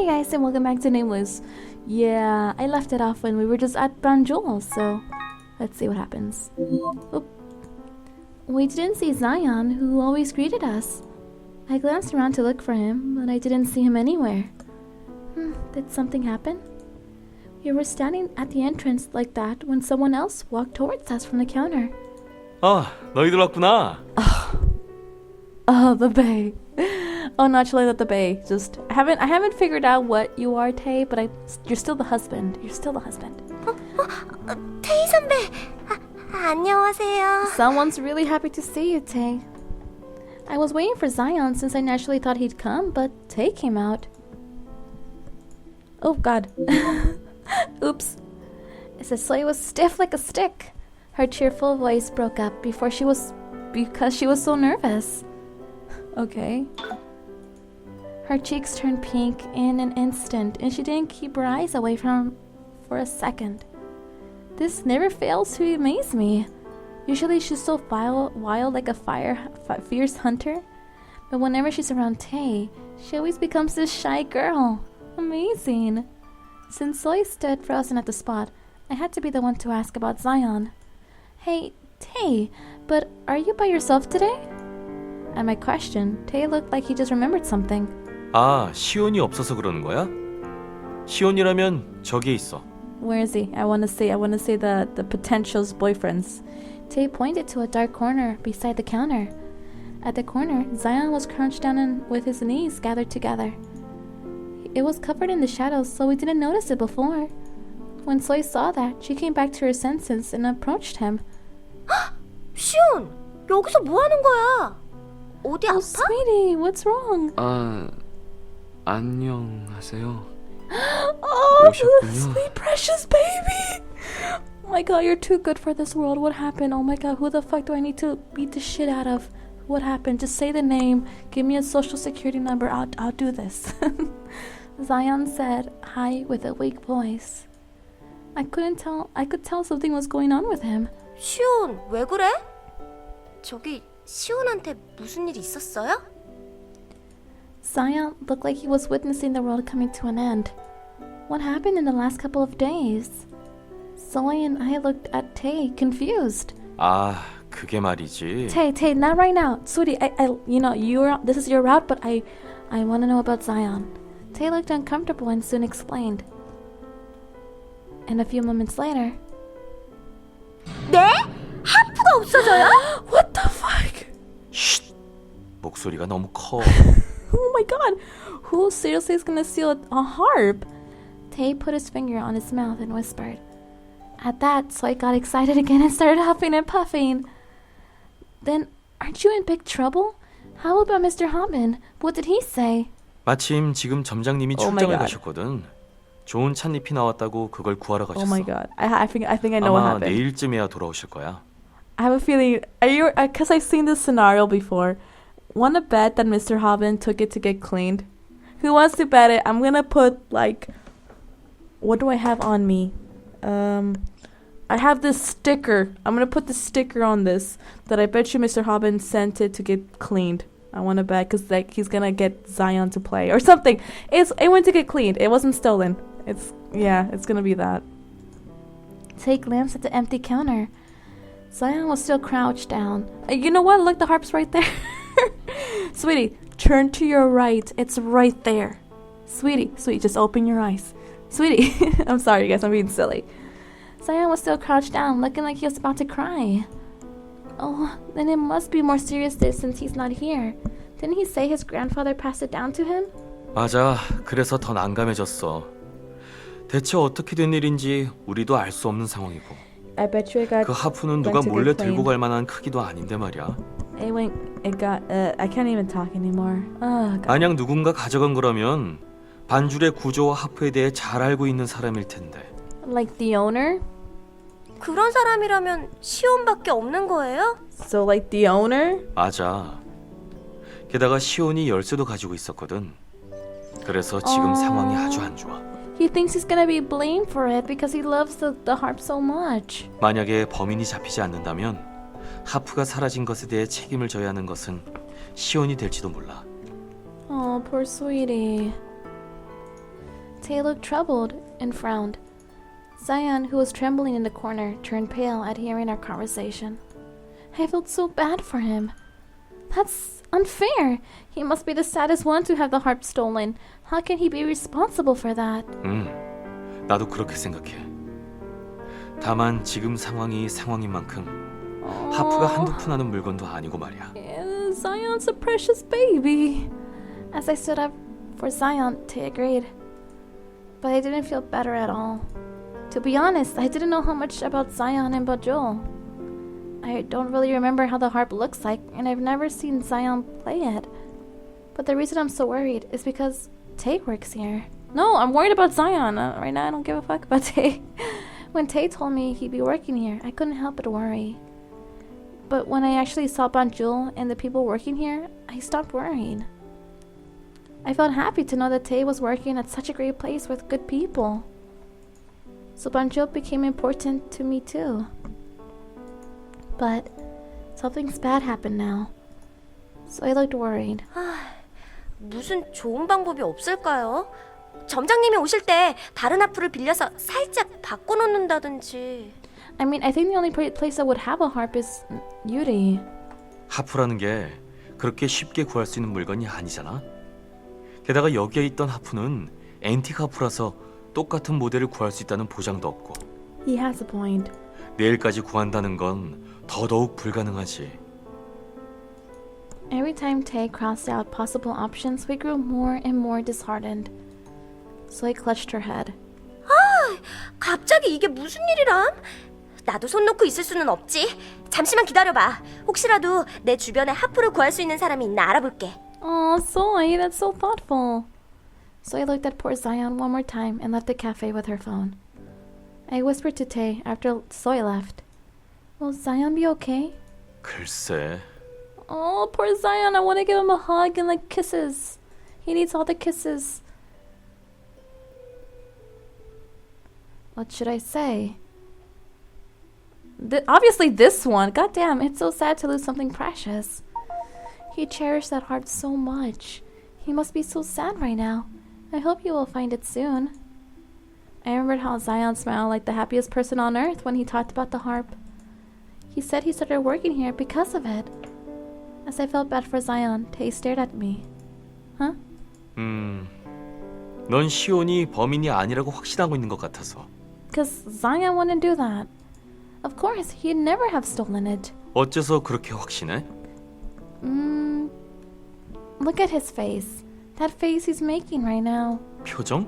Hey guys, and welcome back to Nameless. Yeah, I left it off when we were just at Banjul, so let's see what happens. Oop. We didn't see Zion, who always greeted us. I glanced around to look for him, but I didn't see him anywhere. Did something happen? We were standing at the entrance like that when someone else walked towards us from the counter. 너희들 왔구나. Oh, the Bay. Oh, naturally not the Bay. Just I haven't figured out what you are, Tei, but you're still the husband. You're still the husband. 테이 선배, 안녕하세요. Someone's really happy to see you, Tei. I was waiting for Zion since I naturally thought he'd come, but Tei came out. Oh God. Oops. It said Soy was stiff like a stick. Her cheerful voice broke up because she was so nervous. Okay. Her cheeks turned pink in an instant, and she didn't keep her eyes away from him for a second. This never fails to amaze me. Usually she's so wild like a fierce hunter, but whenever she's around Tei, she always becomes this shy girl. Amazing. Since Soy stood frozen at the spot, I had to be the one to ask about Zion. Hey, Tei, but are you by yourself today? At my question, Tei looked like he just remembered something. 시온이 없어서 그러는 거야? 시온이라면 저기에 있어. Where is he? I want to say the potential's boyfriends. Tei pointed to a dark corner beside the counter. At the corner, Zion was crouched down with his knees gathered together. It was covered in the shadows, so we didn't notice it before. When Soy saw that, she came back to her senses and approached him. 시온, 여기서 뭐 하는 거야? 어디 아파? Oh, sweetie, what's wrong? 안녕하세요. Oh, 오셨군요. sweet precious baby! Oh my God, you're too good for this world. What happened? Oh my God, who the fuck do I need to beat the shit out of? What happened? Just say the name. Give me a social security number. I'll do this. Zion said hi with a weak voice. I could tell something was going on with him. 시온, 왜 그래? 저기 시온한테 무슨 일 있었어요? Zion looked like he was witnessing the world coming to an end. What happened in the last couple of days? Soy and I looked at Tei, confused. 그게 말이지. Tei, not right now, sweetie. This is your route, but I want to know about Zion. Tei looked uncomfortable and soon explained. And a few moments later. 네? 하프가 없어져요? What the fuck? 쉿! 목소리가 너무 커. Oh my God! Who seriously is gonna steal a harp? Tei put his finger on his mouth and whispered. At that, Soy got excited again and started huffing and puffing. Then, aren't you in big trouble? How about Mr. Hobbin? What did he say? 마침 지금 점장님이 Oh my 출장을 God. 가셨거든. 좋은 찻잎이 나왔다고 그걸 구하러 가셨어. Oh my God! I think I know what 아마 happened. 내일쯤에야 돌아오실 거야. I have a feeling. Because I've seen this scenario before. Want to bet that Mr. Hobbin took it to get cleaned? Who wants to bet it? I'm gonna put what do I have on me? I have this sticker. I'm gonna put the sticker on this that I bet you Mr. Hobbin sent it to get cleaned. I want to bet because he's gonna get Zion to play or something. It went to get cleaned. It wasn't stolen. It's gonna be that. Tei glanced at the empty counter. Zion was still crouched down. You know what? Look, the harp's right there. Sweetie, turn to your right. It's right there. Sweetie, just open your eyes. Sweetie, I'm sorry, guys. I'm being silly. Zion was still crouched down, looking like he was about to cry. Oh, then it must be more serious since he's not here. Didn't he say his grandfather passed it down to him? 맞아. 그래서 더 난감해졌어. 대체 어떻게 된 일인지 우리도 알 수 없는 상황이고. I bet you it got. 그 하프는 누가 몰래 들고 갈 만한 크기도 아닌데 말이야. I can't even talk anymore. Oh, God. 만약 누군가 가져간 거라면 반줄의 구조와 하프에 대해 잘 알고 있는 사람일 텐데. Like the owner? 그런 사람이라면 시온밖에 없는 거예요? So like the owner? 맞아. 게다가 시온이 열쇠도 가지고 있었거든. 그래서 지금 상황이 아주 안 좋아. He thinks he's gonna be blamed for it because he loves the harp so much. 만약에 범인이 잡히지 않는다면 하프가 사라진 것에 대해 책임을 져야 하는 것은 시온이 될지도 몰라. Oh, poor sweetie. Tay looked troubled and frowned. Zion, who was trembling in the corner, turned pale at hearing our conversation. I felt so bad for him. That's unfair. He must be the saddest one to have the harp stolen. How can he be responsible for that? 나도 그렇게 생각해. 다만 지금 상황이 상황인 만큼 하프가 한두 푼 하는 물건도 아니고 말이야. Zion's a precious baby. As I stood up for Zion, Tay agreed. But I didn't feel better at all. To be honest, I didn't know how much about Zion and Bajul. I don't really remember how the harp looks like, and I've never seen Zion play it. But the reason I'm so worried is because Tay works here. No, I'm worried about Zion. Right now I don't give a fuck about Tay. When Tay told me he'd be working here, I couldn't help but worry. But when I actually saw Banjul and the people working here, I stopped worrying. I felt happy to know that Tay was working at such a great place with good people. So Banjul became important to me too. But something's bad happened now. So I looked worried. 무슨 좋은 방법이 없을까요? 점장님이 오실 때 다른 하프를 빌려서 살짝 바꿔놓는다든지. I mean, I think the only place that would have a harp is Yuri. 하프라는 게 그렇게 쉽게 구할 수 있는 물건이 아니잖아. 게다가 여기에 있던 하프는 앤틱 하프라서 똑같은 모델을 구할 수 있다는 보장도 없고. He has a point. 내일까지 구한다는 건 더더욱 불가능하지. Every time Tay crossed out possible options, we grew more and more disheartened. So I clutched her head. 갑자기 이게 무슨 일이람? 나도 손 놓고 있을 수는 없지. 잠시만 기다려봐. 혹시라도 내 주변에 하프를 구할 수 있는 사람이 있나 알아볼게. Oh, Soy, that's so thoughtful. So I looked at poor Zion one more time and left the cafe with her phone. I whispered to Tay after Soy left. Will Zion be okay? 글쎄. Oh, poor Zion, I want to give him a hug and like kisses. He needs all the kisses. What should I say? Obviously this one. God damn, it's so sad to lose something precious. He cherished that heart so much. He must be so sad right now. I hope he will find it soon. I remembered how Zion smiled like the happiest person on earth when he talked about the harp. He said he started working here because of it. As I felt bad for Zion, Tay stared at me. Huh? 넌 시온이 범인이 아니라고 확신하고 있는 것 같아서. Because Zion wouldn't do that. Of course, he'd never have stolen it. 어째서 그렇게 확신해? Look at his face. That face he's making right now. 표정?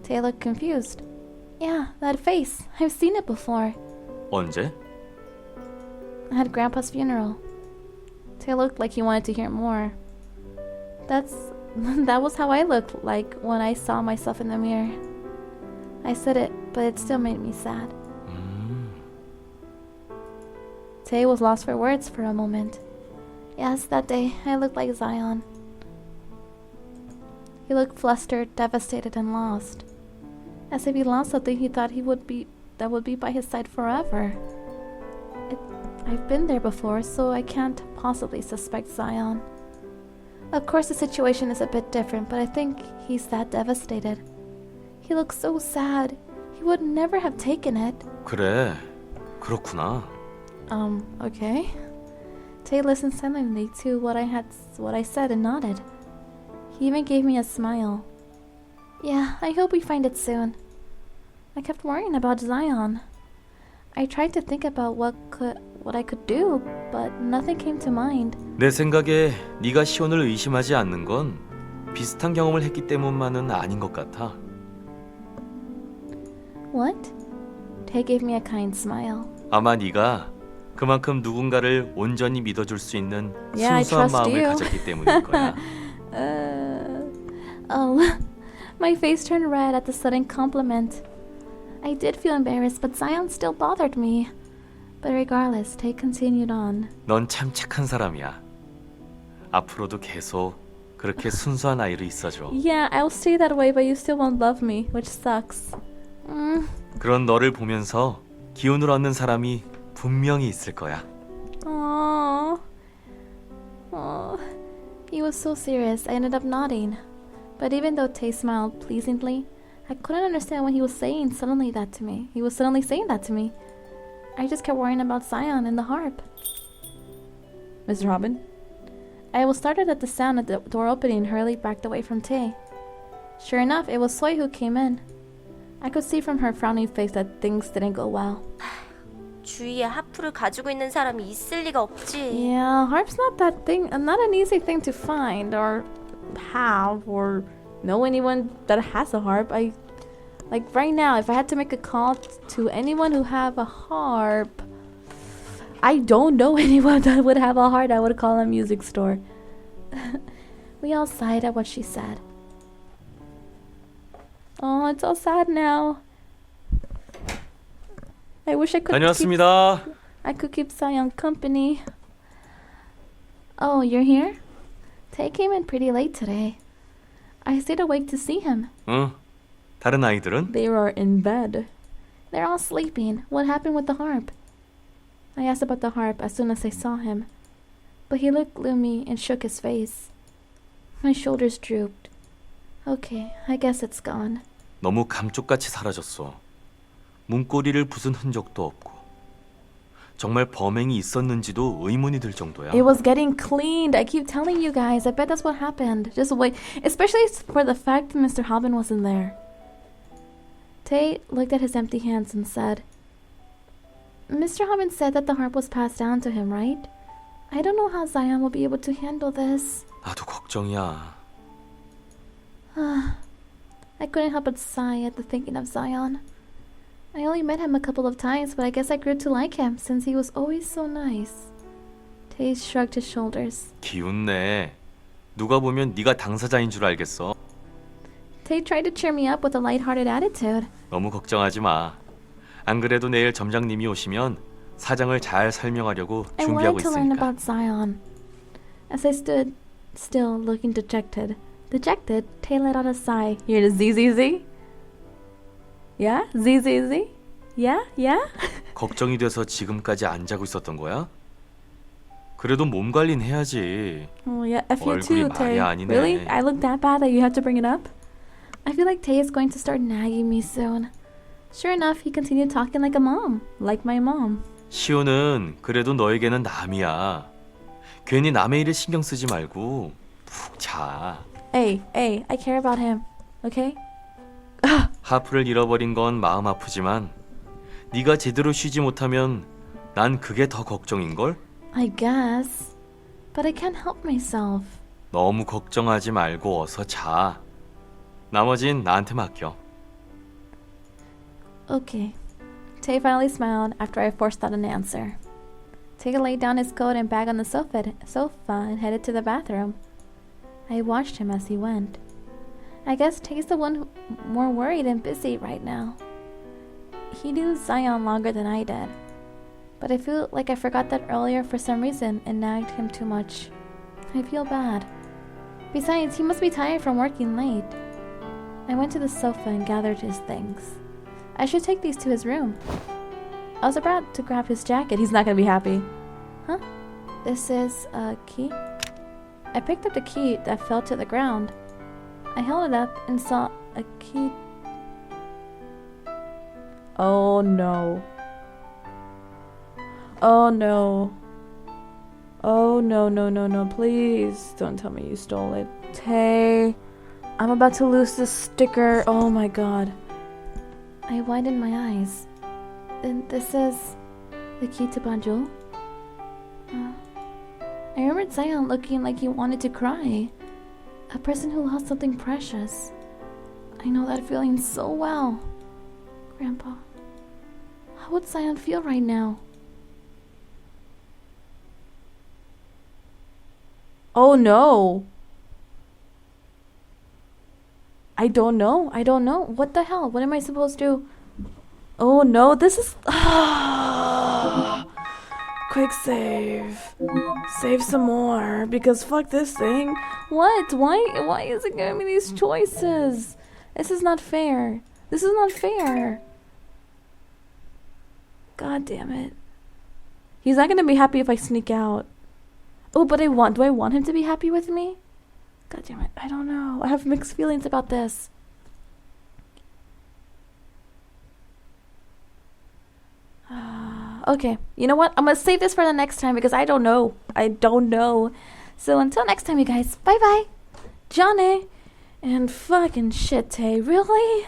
Tay looked confused. Yeah, that face. I've seen it before. 언제? At Grandpa's funeral. Tay looked like he wanted to hear more. That was how I looked like when I saw myself in the mirror. I said it, but it still made me sad. Tay was lost for words for a moment. Yes, that day I looked like Zion. He looked flustered, devastated, and lost. As if he lost something he thought that would be by his side forever. I've been there before, so I can't possibly suspect Zion. Of course the situation is a bit different, but I think he's that devastated. He looks so sad. He would never have taken it. 그래, 그렇구나. Okay. Tay listened silently to what I said and nodded. He even gave me a smile. Yeah, I hope we find it soon. I kept worrying about Zion. I tried to think about what I could do, but nothing came to mind. 내 생각에 네가 시온을 의심하지 않는 건 비슷한 경험을 했기 때문만은 아닌 것 같아. What? Tay gave me a kind smile. 아마 네가 그만큼 누군가를 온전히 믿어줄 수 있는 Yeah, I 순수한 trust 마음을 you. 가졌기 때문일 거야. My face turned red at the sudden compliment. I did feel embarrassed, but Zion still bothered me. But regardless, Tay continued on. 넌 참 착한 사람이야. 앞으로도 계속 그렇게 순수한 아이로 있어줘. Yeah, I'll stay that way, but you still won't love me, which sucks. 그런 너를 보면서 기운을 얻는 사람이 분명히 있을 거야. Aww. He was so serious, I ended up nodding. But even though Tay smiled pleasantly, I couldn't understand what he was saying suddenly that to me. He was suddenly saying that to me. I just kept worrying about Zion and the harp. Mr. Robin? I was startled at the sound of the door opening and hurriedly backed away from Tay. Sure enough, it was Soy who came in. I could see from her frowning face that things didn't go well. 주위에 하프를 가지고 있는 사람이 있을 리가 없지. Yeah, harp's not an easy thing to find or have or know anyone that has a harp. Like right now, if I had to make a call to anyone who have a harp, I don't know anyone that would have a harp. I would call a music store. We all sighed at what she said. Oh, it's all sad now. I wish I could keep Zion company. Oh, you're here? Tay came in pretty late today. I stayed awake to see him. 응. 다른 아이들은? They were in bed. They're all sleeping. What happened with the harp? I asked about the harp as soon as I saw him, but he looked gloomy and shook his face. My shoulders drooped. Okay, I guess it's gone. 너무 감쪽같이 사라졌어. 문고리를 부순 흔적도 없고. 정말 범행이 있었는지도 의문이 들 정도야. It was getting cleaned. I keep telling you guys. I bet that's what happened. Just wait. Especially for the fact that Mr. Hobbin wasn't there. Tay looked at his empty hands and said, Mr. Hobbin said that the harp was passed down to him, right? I don't know how Zion will be able to handle this. 나도 걱정이야. I couldn't help but sigh at the thinking of Zion. I only met him a couple of times, but I guess I grew to like him since he was always so nice. Tay shrugged his shoulders. 기운내. 누가 보면 네가 당사자인 줄 알겠어. Tay tried to cheer me up with a light-hearted attitude. 너무 걱정하지 마. 안 그래도 내일 점장님이 오시면 사정을 잘 설명하려고 I 준비하고 wanted to learn 있으니까. about Zion. As I stood still, looking dejected, Tay let out a sigh. You're the ZZZ? Yeah? ZZZ? Yeah? Yeah? 걱정이 돼서 지금까지 안 자고 있었던 거야? 그래도 몸 관리는 해야지. Oh yeah, F you 얼굴이 too, Tay. 말이 아니네. Really? I look that bad that you have to bring it up? I feel like Tay is going to start nagging me soon. Sure enough, he continued talking like a mom. Like my mom. 시오는 그래도 너에게는 남이야. 괜히 남의 일에 신경 쓰지 말고 푹 자. Hey, I care about him. Okay? 하프를 잃어버린 건 마음 아프지만 네가 제대로 쉬지 못하면 난 그게 더 걱정인걸? I guess. But I can't help myself. 너무 걱정하지 말고 어서 자. 나머진 나한테 맡겨. Okay. Tay finally smiled after I forced out an answer. Tay laid down his coat and bag on the sofa and headed to the bathroom. I watched him as he went. I guess Tay's the one more worried and busy right now. He knew Zion longer than I did, but I feel like I forgot that earlier for some reason and nagged him too much. I feel bad. Besides, he must be tired from working late. I went to the sofa and gathered his things. I should take these to his room. I was about to grab his jacket. He's not gonna be happy. Huh? This is a key? I picked up the key that fell to the ground. I held it up and saw a key. Oh no. Oh no. Oh no. Please don't tell me you stole it. Tay, I'm about to lose this sticker. Oh my god. I widened my eyes. Then this is the key to Banjul? I remembered Zion looking like he wanted to cry. A person who lost something precious. I know that feeling so well. Grandpa, how would Zion feel right now? Oh no! I don't know. What the hell? What am I supposed to... Oh no, this is... Quick save. Save some more, because fuck this thing. What? Why is it giving me these choices? This is not fair. God damn it. He's not gonna be happy if I sneak out. Oh, but do I want him to be happy with me? God damn it. I don't know. I have mixed feelings about this. Okay. You know what? I'm gonna save this for the next time because I don't know. I don't know. So until next time, you guys. Bye-bye. Johnny. And fucking shit, Tay. Really?